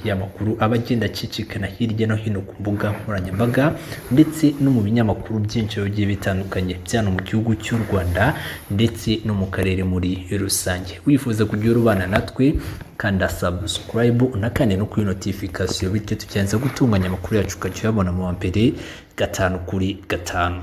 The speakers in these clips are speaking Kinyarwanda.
y'amakuru abagenda acicikana hirya no hino ku mbuga nkoranyambaga ndetse no mu binyamakuru byinshi bigiye bitandukanye byano mu gihugu cy'u Rwanda ndetse no mu karere muri rusange. Wifuza kujya urubana natwe kanda subscribe unakane no kuri notification bityo tucyanza gutunganya amakuru yacu ukajyabona mu mbere gatanu kuri gatanu.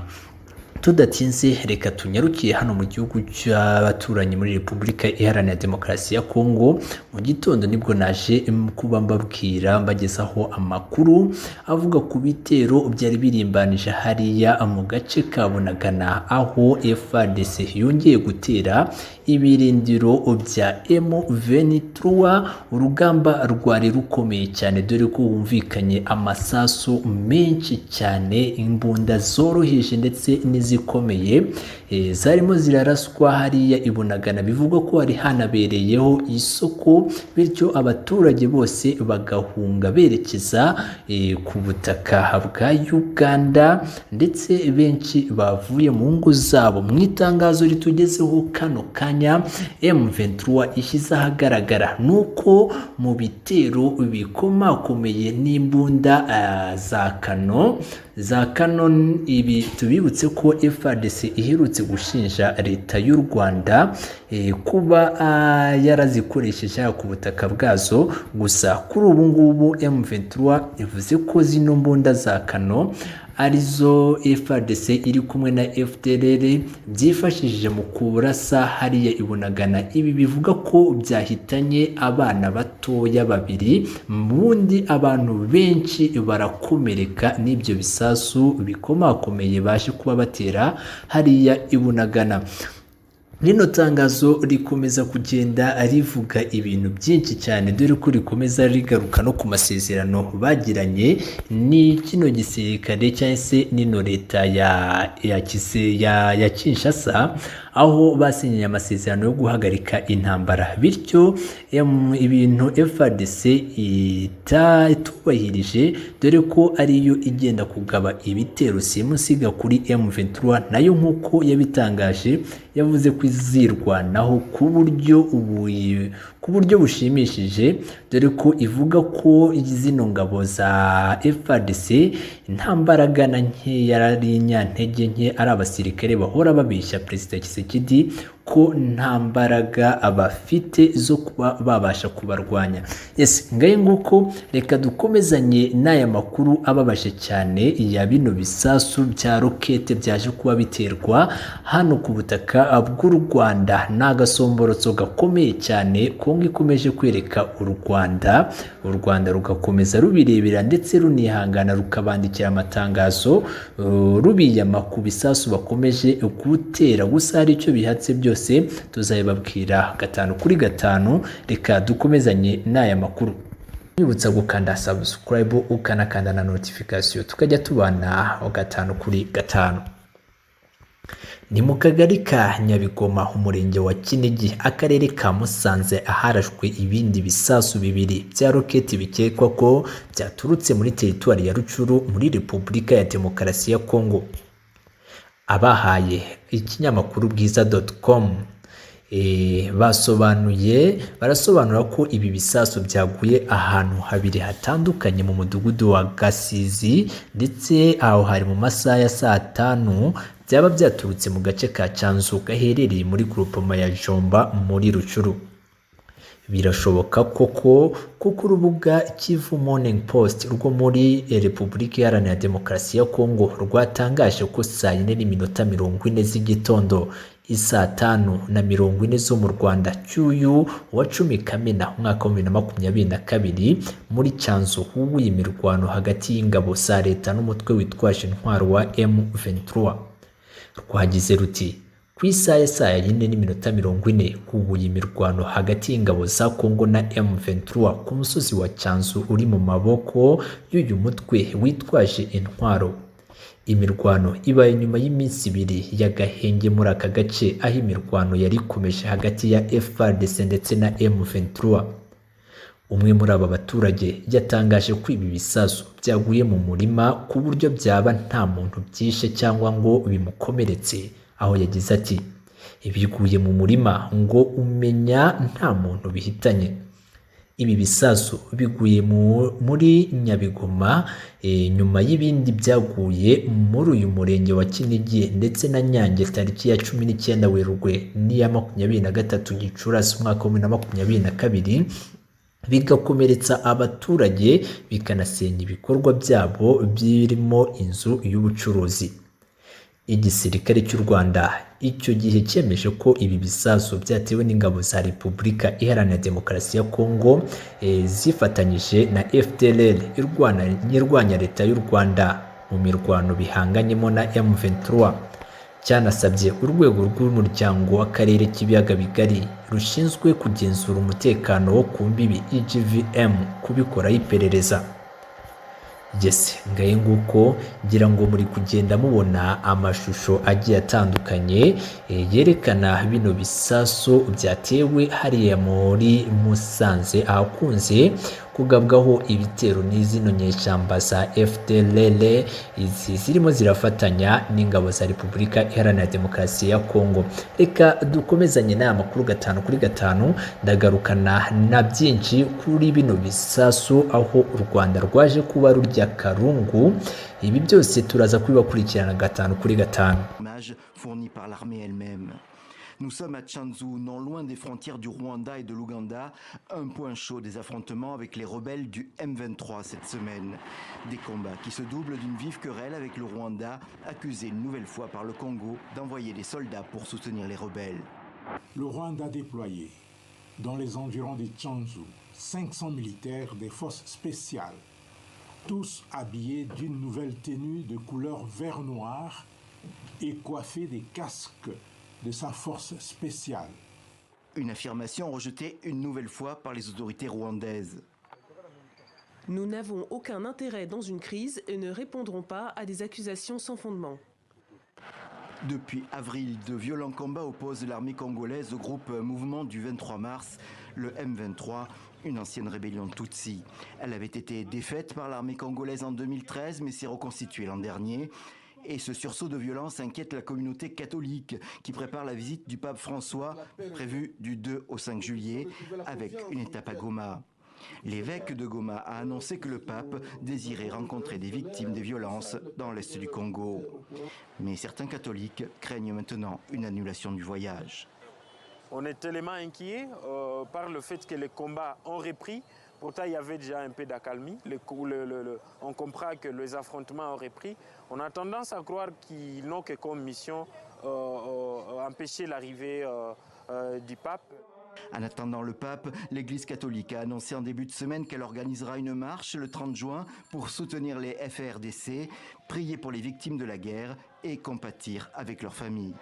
Tudatinze reka tunyarukiye hano mu gihugu cy'abaturanyi muri Repubulika Iharanira Demokarasi ya Kongo. Mu gitondo nibwo naje kuba mbabwira mbagezaho amakuru avuga ku bitero byari birimbanije hariya mu gace ka Bunagana, aho FARDC yongeye gutera ibirindiro bya M23. Urugamba rwari rukomeye cyane dore ko humvikanye amasasu menshi cyane, imbunda zoroheje ndetse zikomeye zarimo ziraraswa hariya i Bunagana. Bivugwa ko hari hanabereyeho isoko, bityo abaturage bose bagahunga berekeza ku butaka bwa Uganda, ndetse benshi bavuye mu ngo zabo. Mu itangazo ritugezeho kano kanya M23 ishyize ahagaragara nuko mu bitero bikomakomeye n'imbunda za Canon. Ibi tubibutse ko FARDC iherutse gushinja leta y'u Rwanda kuba yarazikoresheje ku butaka bwazo. Gusa kuri ubu ngubu M23 ivuze ko zino mbunda za Canon arizo FARDC iri kumwe na FDLR byifashishije mu kurasa hariya i Bunagana. Ibi bivuga ko byahitanye abana batoya babiri, mundi abantu benshi barakomereka n'ibyo bisasu bikomakomeye baje kuba batera hariya i Bunagana. Rino tangazo rikomeza kugenda rivuga ibintu byinshi cyane, dore ko rikomeza rigaruka no ku masezerano bagiranye ni kino gisirikare cyangwa se nino leta ya Kinshasa, aho basinyanye amasezerano yo guhagarika intambara. Bityo ibintu FARDC itubahirije, dore ko ariyo igenda kugaba ibitero simusiga kuri M23, nayo nk'uko yabitangaje yavuze ko izirwanaho ku buryo bushimishije, dore ko ivuga ko zino ngabo za FARDC nta mbaraga na nkeya, ari inyantege nke, ari abasirikare bahora babeshya Perezida Tshisekedi ko nta mbaraga abafite zo kuba babasha kubarwanya. Yes, ngaye nguko reka dukomezanye n'aya makuru ababaje cyane ya bino bisasu bya rokete byaje kuba biterwa hano ku butaka bw'u Rwanda. N'agasomborotso gakomeye cyane Kongo ikomeje kwereka u Rwanda rugakomeza rubirebera ndetse runihangana, rukabandikira amatangazo rubiyama ku bisasu bakomeje gutera. Gusa hari icyo bihatse byose tuzabibabwira gatanu kuri gatanu. Reka dukomezanye n'aya makuru, nibutsa gukanda subscribe ukanakanda na notification tukajya tubana gatanu kuri gatanu. Ni mu kagari ka Nyabigoma, umurenge wa Kinigi, akarere ka Musanze, aharashwe ibindi bisasu bibiri bya roketi bikekwa ko byaturutse muri teritwari ya Rucuru muri Repubulika ya Demokarasi ya Kongo. Abahaye ikinyamakuru bwiza.com barasobanura ko ibi bisasu byaguye ahantu habiri hatandukanye mu mudugudu wa Gasizi, ndetse aho hari mu masaha ya saa 5 byaba byaturutse mu gace ka Cyanzu gaherereye muri groupema ya Jomba muri Rucuru. Birashoboka kuko urubuga Kivu Morning Post rwo muri Repubulika Iharanira Demokarasi ya Kongo rwatangaje ko saa 4:40 z'igitondo, isaa 5:40 zo mu Rwanda cy'uyu wa 10 Kamena umwaka wa 2022 muri Cyanzu hubuye imirwano hagati y'ingabo za leta n'umutwe witwaje intwaro wa M23. Rwagize ruti ku isaha ya saa 4:40 hubuye imirwano hagati y'ingabo za Kongo na M23 ku musozi wa Cyanzu uri mu maboko y'uyu mutwe witwaje intwaro. Imirwano ibaye nyuma y'iminsi 2 y'agahenge muri aka gace, aho imirwano yari ikomeje hagati ya FARDC ndetse na M23. Umwe muri aba baturage yatangaje ko ibi bisasu byaguye mu murima ku buryo byaba nta muntu byishe cyangwa ngo bimukomeretse, aho yagize ati ibiguye mu murima ngo umenya nta muntu bihitanye. Ibi bisasu biguye muri Nyabigoma nyuma y'ibindi byaguye muri uyu murenge wa Kinigi ndetse na Nyange tariki ya 19 Werurwe n'iya 23 Gicurasi umwaka wa 2022 bigakomeretsa abaturage bikanasenya ibikorwa byabo birimo inzu y'ubucuruzi. Igisirikare cy'u Rwanda icyo gihe cyemeje ko ibi bisasu byatewe n'ingabo za Repubulika Iharanira Demokarasi ya Kongo zifatanyije na FDLR irwanya leta y'u Rwanda mu mirwano bihanganyemo na M23. Cyanasabye urwego rw'umuryango w'akarere k'ibiyaga bigari rushinzwe kugenzura umutekano wo ku mbibi IGVM kubikoraho iperereza. Ngaye nguko ngira ngo muri kugenda mubona amashusho agiye atandukanye yerekana bino bisasu byatewe hariya muri Musanze ahakunze kugabwaho ibitero n'izino nyeshyamba za FDLR zirimo zirafatanya n'ingabo za Repubulika Iharanira Demokarasi ya Kongo. Reka dukomezanye n'aya makuru 5 kuri 5 ndagarukana na byinshi kuri bino bisasu aho u Rwanda rwaje kuba rurya karungu. Ibi byose turaza kubibakurikirana 5 kuri 5. Nous sommes à Tchanzu, non loin des frontières du Rwanda et de l'Ouganda, un point chaud des affrontements avec les rebelles du M23 cette semaine. Des combats qui se doublent d'une vive querelle avec le Rwanda, accusé une nouvelle fois par le Congo d'envoyer des soldats pour soutenir les rebelles. Le Rwanda a déployé dans les environs de Tchanzu 500 militaires des forces spéciales, tous habillés d'une nouvelle tenue de couleur vert-noir et coiffés des casques de sa force spéciale. Une affirmation rejetée une nouvelle fois par les autorités rwandaises. Nous n'avons aucun intérêt dans une crise et ne répondrons pas à des accusations sans fondement. Depuis avril, de violents combats opposent l'armée congolaise au groupe Mouvement du 23 mars, le M23, une ancienne rébellion Tutsi. Elle avait été défaite par l'armée congolaise en 2013 mais s'est reconstituée l'an dernier. Et ce sursaut de violence inquiète la communauté catholique qui prépare la visite du pape François prévue du 2 au 5 juillet avec une étape à Goma. L'évêque de Goma a annoncé que le pape désirait rencontrer des victimes des violences dans l'est du Congo. Mais certains catholiques craignent maintenant une annulation du voyage. On est tellement inquiets par le fait que les combats ont repris. Pourtant, il y avait déjà un peu d'accalmie. On comprend que les affrontements ont repris. On a tendance à croire qu'ils n'ont que comme mission empêcher l'arrivée du pape. En attendant le pape, l'Église catholique a annoncé en début de semaine qu'elle organisera une marche le 30 juin pour soutenir les FARDC, prier pour les victimes de la guerre et compatir avec leurs familles.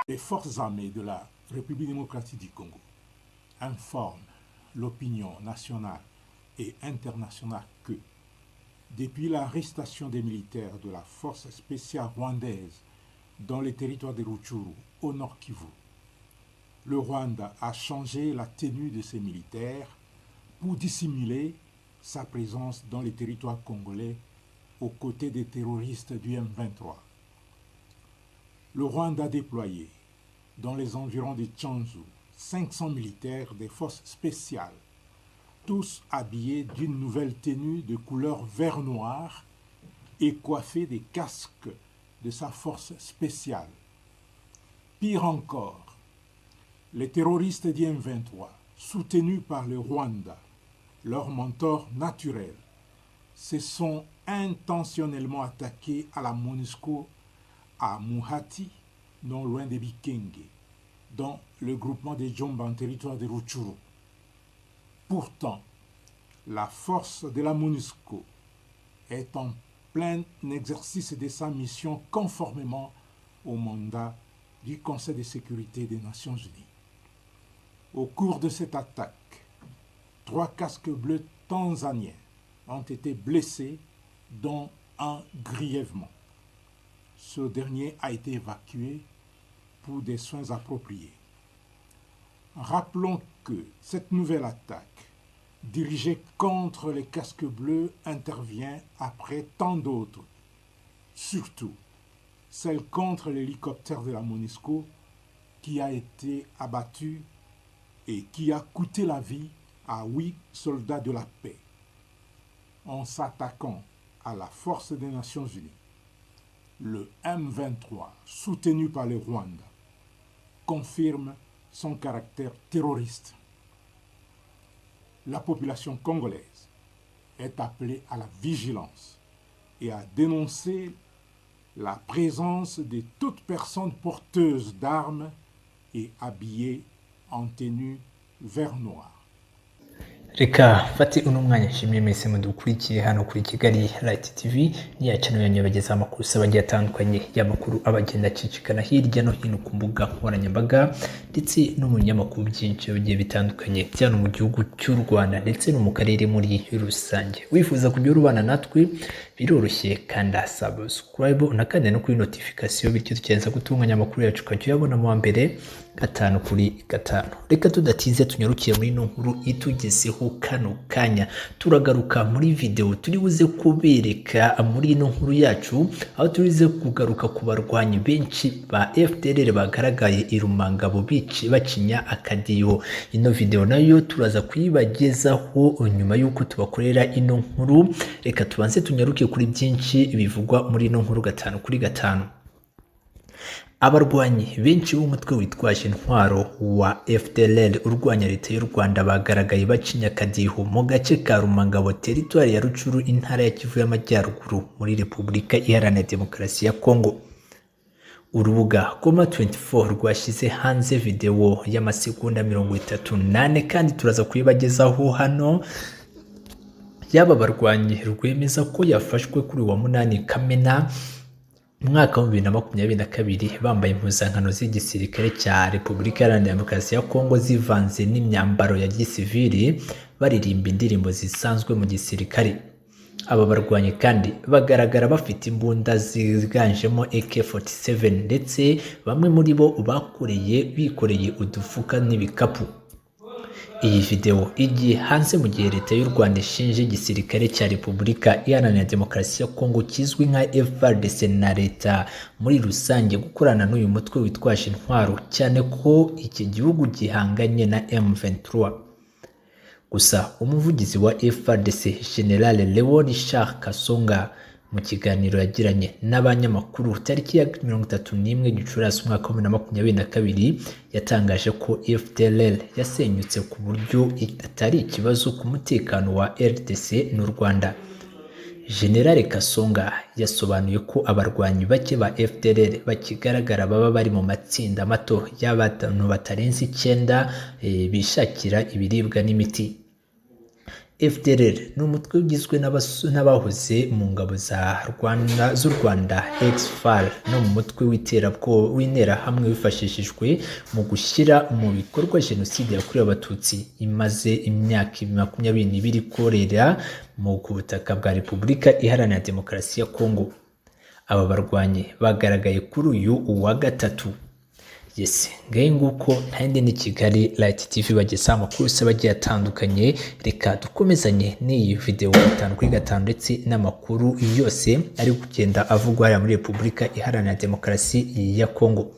Les forces armées de la République démocratique du Congo informent l'opinion nationale et internationale que, depuis l'arrestation des militaires de la force spéciale rwandaise dans les territoires de Rutshuru, au nord Kivu, le Rwanda a changé la tenue de ses militaires pour dissimuler sa présence dans les territoires congolais aux côtés des terroristes du M23. Le Rwanda a déployé dans les environs de Tchanzu 500 militaires des forces spéciales, tous habillés d'une nouvelle tenue de couleur vert-noir et coiffés des casques de sa force spéciale. Pire encore, les terroristes du M23, soutenus par le Rwanda, leur mentor naturel, se sont intentionnellement attaqués à la MONUSCO à Muhati, non loin de Bikenge, dans le groupement des Djomba en territoire de Rutshuru. Pourtant, la force de la MONUSCO est en plein exercice de sa mission conformément au mandat du Conseil de sécurité des Nations Unies. Au cours de cette attaque, 3 casques bleus tanzaniens ont été blessés, dont un grièvement. Ce dernier a été évacué pour des soins appropriés. Rappelons que cette nouvelle attaque, dirigée contre les casques bleus, intervient après tant d'autres, surtout celle contre l'hélicoptère de la MONUSCO qui a été abattu et qui a coûté la vie à 8 soldats de la paix. En s'attaquant à la force des Nations Unies, le M23, soutenu par le Rwanda, confirme son caractère terroriste. La population congolaise est appelée à la vigilance et à dénoncer la présence de toute personne porteuse d'armes et habillée en tenue vert noir. Reka fati uno mwanya nshimye mwese mudukurikiye hano kuri Kigali Light TV niya channel yanyu bageza amakuru abagiye atandukanye y'amakuru abagenda acicikana hirya no hino ku mbuga nkoranyambaga ndetse no mu binyamakuru byinshi bigiye bitandukanye cyane mu gihugu cy'u Rwanda ndetse no mu karere muri rusange. Wifuza kujya urubana natwe biroroshye kanda subscribe unakanda no kuri notification bityo tukenza gutunganya amakuru yacu kajya yabona mu mbere 5 kuri 5. Reka tudatize tunyarukiye muri no nkuru itugezeho kano kanya. Turagaruka muri video turi buze kubereka muri no nkuru yacu aho turize kugaruka ku barwanyi benshi ba FDLR bagaragaye irumangabo bici bacinya akadiho. Ino video nayo turaza kuyibagezaho nyuma yuko tubakorera ino nkuru. Reka tubanze tunyaruke kuri byinshi bivugwa muri no nkuru 5 kuri 5. Abarwanyi benshi b'umutwe witwaje intwaro wa FDLR urwanya leta y'u Rwanda bagaragaye bacinya akadiho mu gace ka Rumangabo territoire ya Rucuru intara ya Kivu y'Amajyaruguru muri Repubulika Iharanira Demokarasi ya Kongo. Urubuga Goma24 rwashyize hanze video y'amasegonda 38 kandi turaza kuyibagezaho hano. Yaba barwanyi rwemeza ko yafashwe kuri wa 8 Kamena mwaka wa 2022 bambaye impuzankano z'igisirikare cya Repubulika Iharanira Demokarasi ya Kongo zivanze n'imyambaro ya gisivili baririmba indirimbo zisanzwe mu gisirikare. Aba barwanyi kandi bagaragara bafite imbunda ziganjemo AK47 ndetse bamwe muri bo bikoreye udufuka n'ibikapu. Iyi video igiye hanze mu gihe leta y'u Rwanda ishinje igisirikare cya Repubulika Iharanira Demokarasi ya Kongo kizwi nka FARDC na leta muri rusange gukorana n'uyu mutwe witwaje intwaro cyane ko iki gihugu gihanganye na M23. Gusa umuvugizi wa FARDC General Leon Richard Kasonga mu kiganiro yagiranye n'abanyamakuru tariki ya 31 Gicurasi umwaka wa 2022 yatangaje ko FDLR yasenyutse ku buryo atari ikibazo ku mutekano wa RDC n'u Rwanda. General Kasonga yasobanuye ko abarwanyi bake ba FDLR bakigaragara baba bari mu matsinda mato y'abantu batarenze 9 bishakira ibiribwa n'imiti. FDLR ni umutwe ugizwe n'abahoze mu ngabo z'u Rwanda ex-FAR no mu mutwe w'intera hamwe wifashishijwe mu gushyira mu bikorwa jenoside yakorewe abatutsi imaze imyaka 22 ikorera mu butaka bwa Repubulika Iharanira Demokarasi ya Kongo. Aba barwanyi bagaragaye kuri uyu wa gatatu. Yes, ngaye nguko ntandi ni Kigali Light TV bageza amakuru bagiye atandukanye. Reka dukomezanye n'iyi video 5 kuri 5 ndetse n'amakuru yose ari kugenda avugwa muri Repubulika Iharanira Demokarasi ya Kongo.